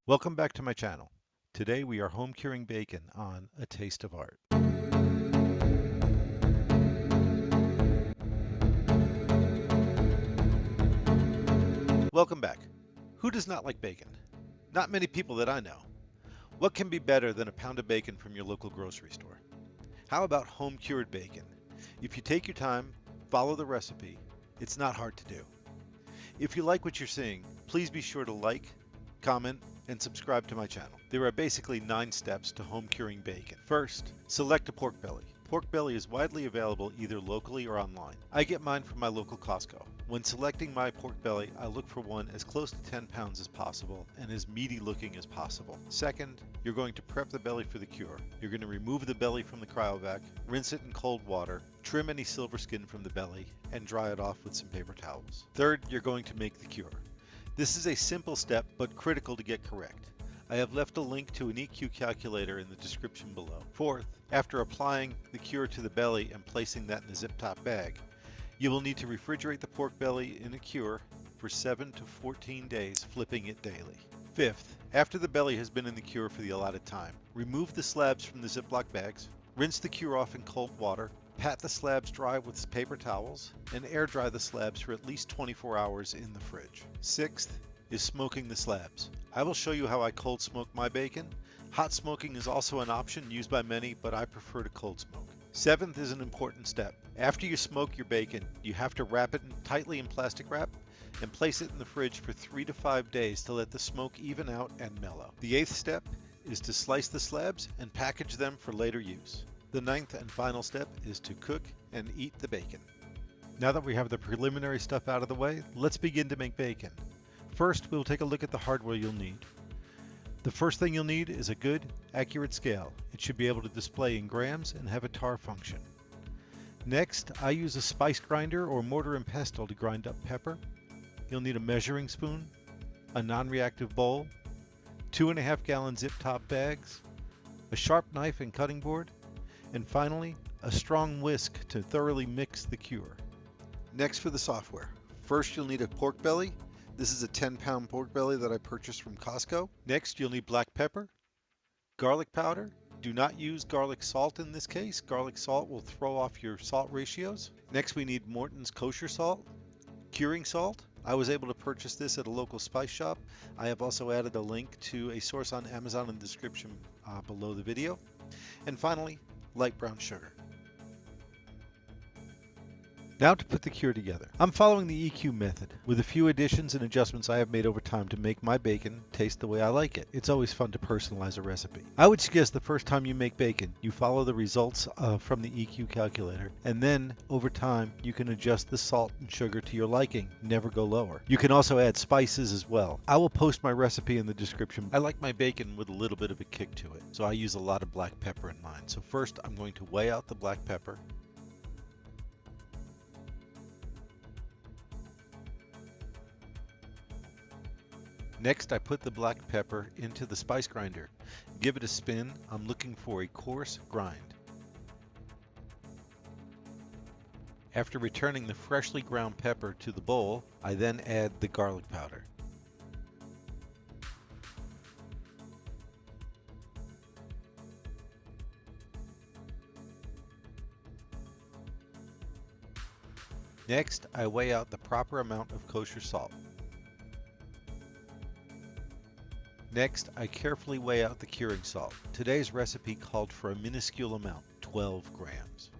Welcome back to my channel. Today we are home curing bacon on A Taste of Art. Welcome back. Who does not like bacon? Not many people that I know. What can be better than a pound of bacon from your local grocery store? How about home cured bacon? If you take your time, follow the recipe, it's not hard to do. If you like what you're seeing, please be sure to like, comment, and subscribe to my channel. There are basically 9 steps to home curing bacon. First, select a pork belly. Pork belly is widely available either locally or online. I get mine from my local Costco. When selecting my pork belly, I look for one as close to 10 pounds as possible and as meaty looking as possible. Second, you're going to prep the belly for the cure. You're going to remove the belly from the cryovac, rinse it in cold water, trim any silver skin from the belly, and dry it off with some paper towels. Third, you're going to make the cure. This is a simple step, but critical to get correct. I have left a link to an EQ calculator in the description below. Fourth, after applying the cure to the belly and placing that in a zip-top bag, you will need to refrigerate the pork belly in a cure for 7 to 14 days, flipping it daily. Fifth, after the belly has been in the cure for the allotted time, remove the slabs from the Ziploc bags, rinse the cure off in cold water, pat the slabs dry with paper towels, and air dry the slabs for at least 24 hours in the fridge. Sixth is smoking the slabs. I will show you how I cold smoke my bacon. Hot smoking is also an option used by many, but I prefer to cold smoke. Seventh is an important step. After you smoke your bacon, you have to wrap it tightly in plastic wrap and place it in the fridge for 3 to 5 days to let the smoke even out and mellow. The eighth step is to slice the slabs and package them for later use. The ninth and final step is to cook and eat the bacon. Now that we have the preliminary stuff out of the way, let's begin to make bacon. First, we'll take a look at the hardware you'll need. The first thing you'll need is a good, accurate scale. It should be able to display in grams and have a tar function. Next, I use a spice grinder or mortar and pestle to grind up pepper. You'll need a measuring spoon, a non-reactive bowl, 2.5-gallon zip-top bags, a sharp knife and cutting board, and finally, a strong whisk to thoroughly mix the cure. Next for the software. First, you'll need a pork belly. This is a 10-pound pork belly that I purchased from Costco. Next, you'll need black pepper, garlic powder. Do not use garlic salt in this case. Garlic salt will throw off your salt ratios. Next, we need Morton's Kosher salt, curing salt. I was able to purchase this at a local spice shop. I have also added a link to a source on Amazon in the description below the video. And finally, light brown sugar. Now to put the cure together. I'm following the EQ method with a few additions and adjustments I have made over time to make my bacon taste the way I like it. It's always fun to personalize a recipe. I would suggest the first time you make bacon, you follow the results from the EQ calculator, and then over time you can adjust the salt and sugar to your liking. Never go lower. You can also add spices as well. I will post my recipe in the description. I like my bacon with a little bit of a kick to it, so I use a lot of black pepper in mine. So first I'm going to weigh out the black pepper. Next, I put the black pepper into the spice grinder. Give it a spin. I'm looking for a coarse grind. After returning the freshly ground pepper to the bowl, I then add the garlic powder. Next, I weigh out the proper amount of kosher salt. Next, I carefully weigh out the curing salt. Today's recipe called for a minuscule amount, 12 grams.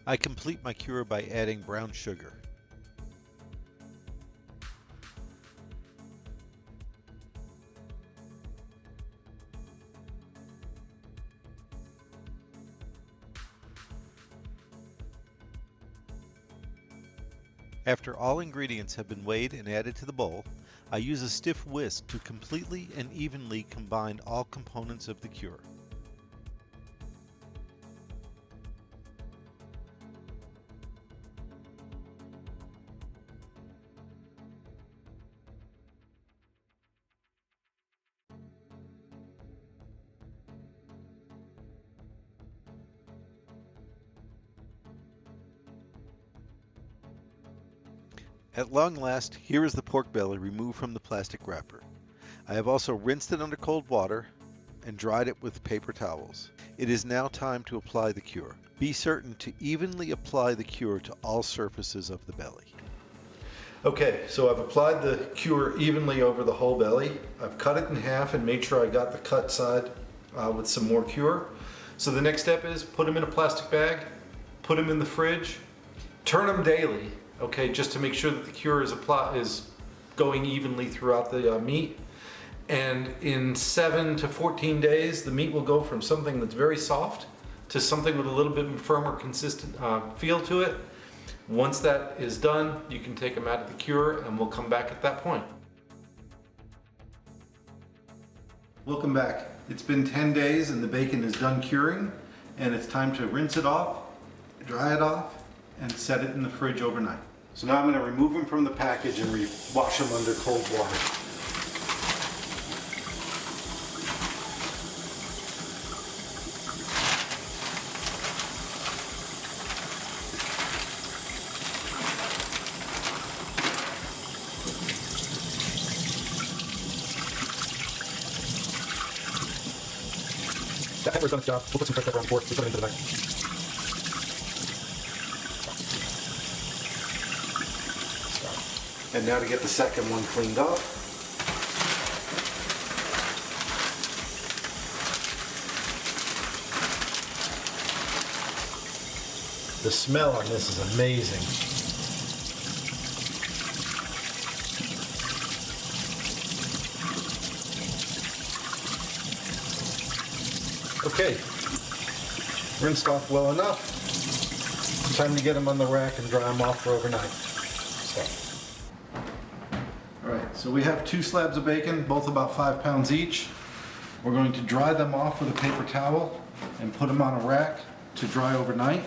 I complete my cure by adding brown sugar. After all ingredients have been weighed and added to the bowl, I use a stiff whisk to completely and evenly combine all components of the cure. At long last, here is the pork belly removed from the plastic wrapper. I have also rinsed it under cold water and dried it with paper towels. It is now time to apply the cure. Be certain to evenly apply the cure to all surfaces of the belly. Okay, so I've applied the cure evenly over the whole belly. I've cut it in half and made sure I got the cut side with some more cure. So the next step is put them in a plastic bag, put them in the fridge, turn them daily, okay, just to make sure that the cure is going evenly throughout the meat. And in 7 to 14 days, the meat will go from something that's very soft to something with a little bit firmer, consistent feel to it. Once that is done, you can take them out of the cure and we'll come back at that point. Welcome back. It's been 10 days and the bacon is done curing, and it's time to rinse it off, dry it off, and set it in the fridge overnight. So now I'm going to remove them from the package and wash them under cold water. That pepper's done its job. We'll put some fresh pepper on the fork. We'll put it into the bag. And now to get the second one cleaned up. The smell on this is amazing. Okay, rinsed off well enough. Time to get them on the rack and dry them off for overnight. Alright, so we have 2 slabs of bacon, both about 5 pounds each. We're going to dry them off with a paper towel and put them on a rack to dry overnight.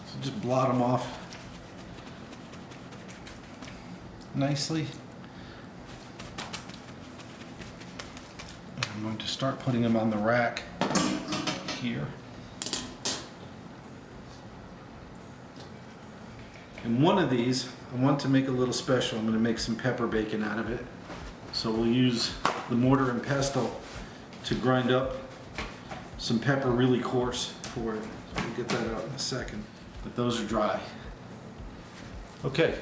So just blot them off nicely. I'm going to start putting them on the rack here. And one of these, I want to make a little special. I'm going to make some pepper bacon out of it. So we'll use the mortar and pestle to grind up some pepper really coarse for it. So we'll get that out in a second. But those are dry. Okay.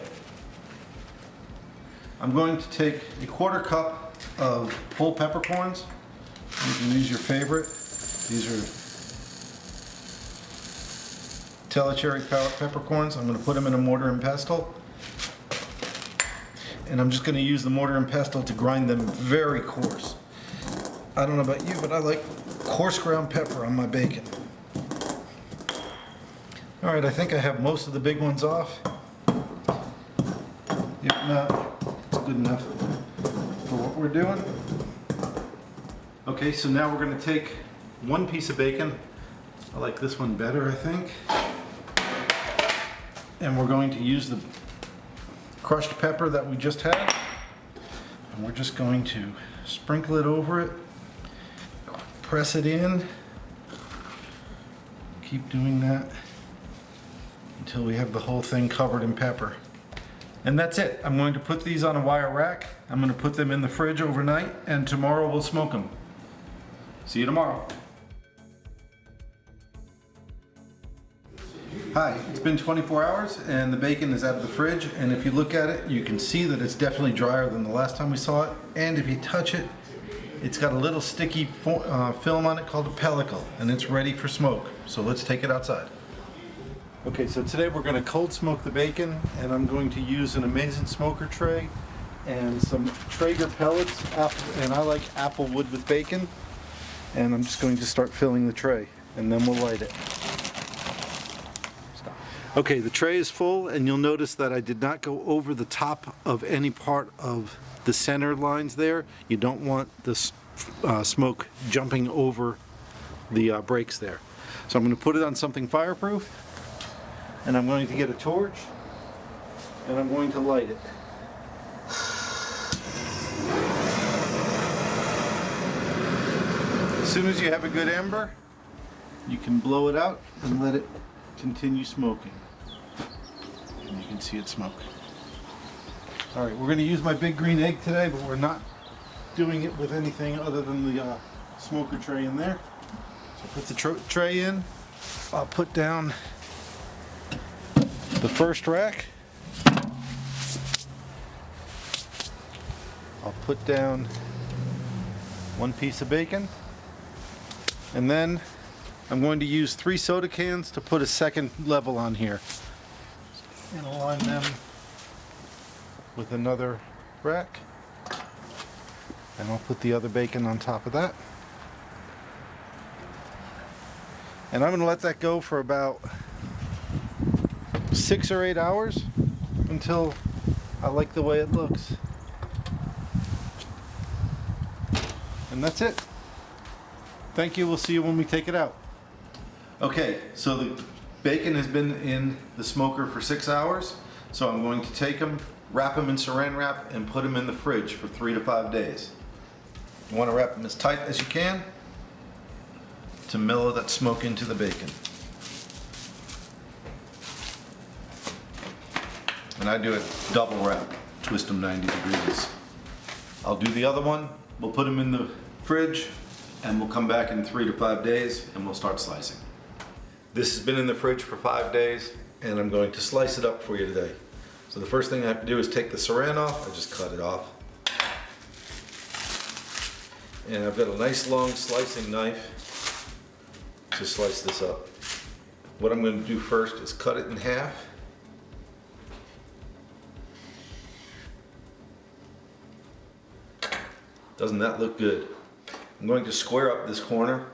I'm going to take a 1/4 cup of whole peppercorns. You can use your favorite. These are Telecherry peppercorns. I'm going to put them in a mortar and pestle. And I'm just going to use the mortar and pestle to grind them very coarse. I don't know about you, but I like coarse ground pepper on my bacon. Alright, I think I have most of the big ones off. If not, it's good enough for what we're doing. Okay, so now we're going to take one piece of bacon. I like this one better, I think. And we're going to use the crushed pepper that we just had. And we're just going to sprinkle it over it. Press it in. Keep doing that until we have the whole thing covered in pepper. And that's it. I'm going to put these on a wire rack. I'm going to put them in the fridge overnight, and tomorrow we'll smoke them. See you tomorrow. Hi, it's been 24 hours and the bacon is out of the fridge, and if you look at it, you can see that it's definitely drier than the last time we saw it, and if you touch it, it's got a little sticky film on it called a pellicle, and it's ready for smoke. So let's take it outside. Okay, so today we're going to cold smoke the bacon, and I'm going to use an Amazing Smoker tray and some Traeger pellets, and I like apple wood with bacon. And I'm just going to start filling the tray, and then we'll light it. Stop. Okay, the tray is full, and you'll notice that I did not go over the top of any part of the center lines there. You don't want the smoke jumping over the breaks there. So I'm going to put it on something fireproof, and I'm going to get a torch, and I'm going to light it. As soon as you have a good ember, you can blow it out and let it continue smoking. and you can see it smoke. All right, we're going to use my big green egg today, but we're not doing it with anything other than the smoker tray in there. So put the tray in. I'll put down the first rack. I'll put down one piece of bacon, and then I'm going to use 3 soda cans to put a second level on here and align them with another rack, and I'll put the other bacon on top of that, and I'm going to let that go for about 6 or 8 hours until I like the way it looks. And that's it. Thank you. We'll see you when we take it out. Okay, so the bacon has been in the smoker for 6 hours. So I'm going to take them, wrap them in saran wrap, and put them in the fridge for 3 to 5 days. You want to wrap them as tight as you can to mellow that smoke into the bacon. And I do a double wrap, twist them 90 degrees. I'll do the other one. We'll put them in the fridge, and we'll come back in 3 to 5 days, and we'll start slicing. This has been in the fridge for 5 days, and I'm going to slice it up for you today. So the first thing I have to do is take the saran off. I just cut it off. And I've got a nice long slicing knife to slice this up. What I'm going to do first is cut it in half. Doesn't that look good? I'm going to square up this corner.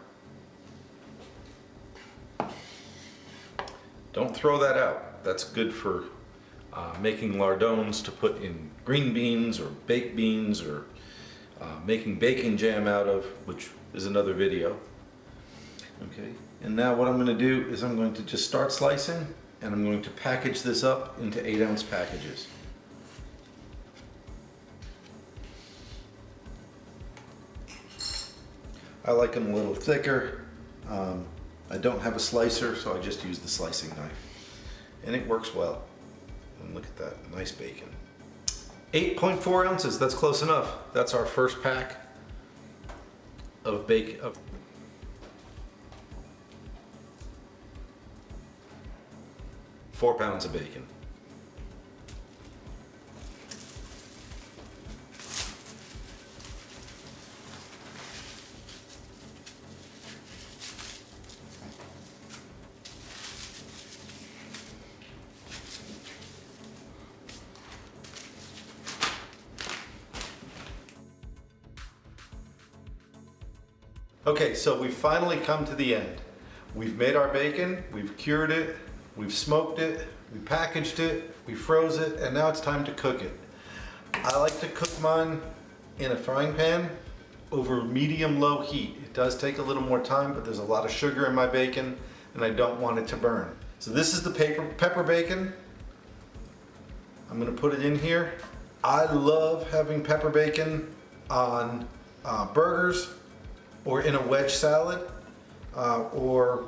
Don't throw that out. That's good for making lardones to put in green beans or baked beans, or making bacon jam out of, which is another video. Okay, and now what I'm going to do is I'm going to just start slicing, and I'm going to package this up into 8-ounce packages. I like them a little thicker. I don't have a slicer, so I just use the slicing knife. And it works well. And look at that, nice bacon. 8.4 ounces, that's close enough. That's our first pack of bacon. 4 pounds of bacon. Okay, so we've finally come to the end. We've made our bacon, we've cured it, we've smoked it, we packaged it, we froze it, and now it's time to cook it. I like to cook mine in a frying pan over medium-low heat. It does take a little more time, but there's a lot of sugar in my bacon, and I don't want it to burn. So this is the pepper bacon. I'm gonna put it in here. I love having pepper bacon on burgers, or in a wedge salad, or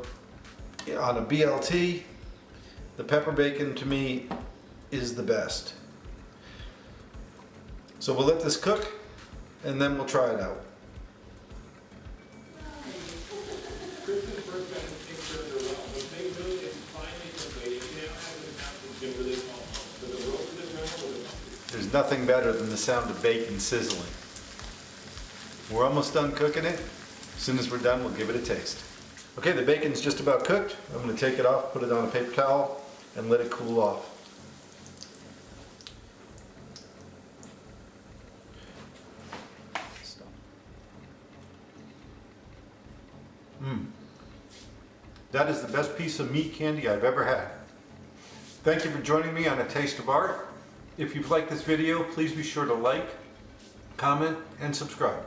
on a BLT. The pepper bacon to me is the best. So we'll let this cook, and then we'll try it out. There's nothing better than the sound of bacon sizzling. We're almost done cooking it. As soon as we're done, we'll give it a taste. Okay, the bacon's just about cooked. I'm going to take it off, put it on a paper towel, and let it cool off. That is the best piece of meat candy I've ever had. Thank you for joining me on A Taste of Art. If you've liked this video, please be sure to like, comment, and subscribe.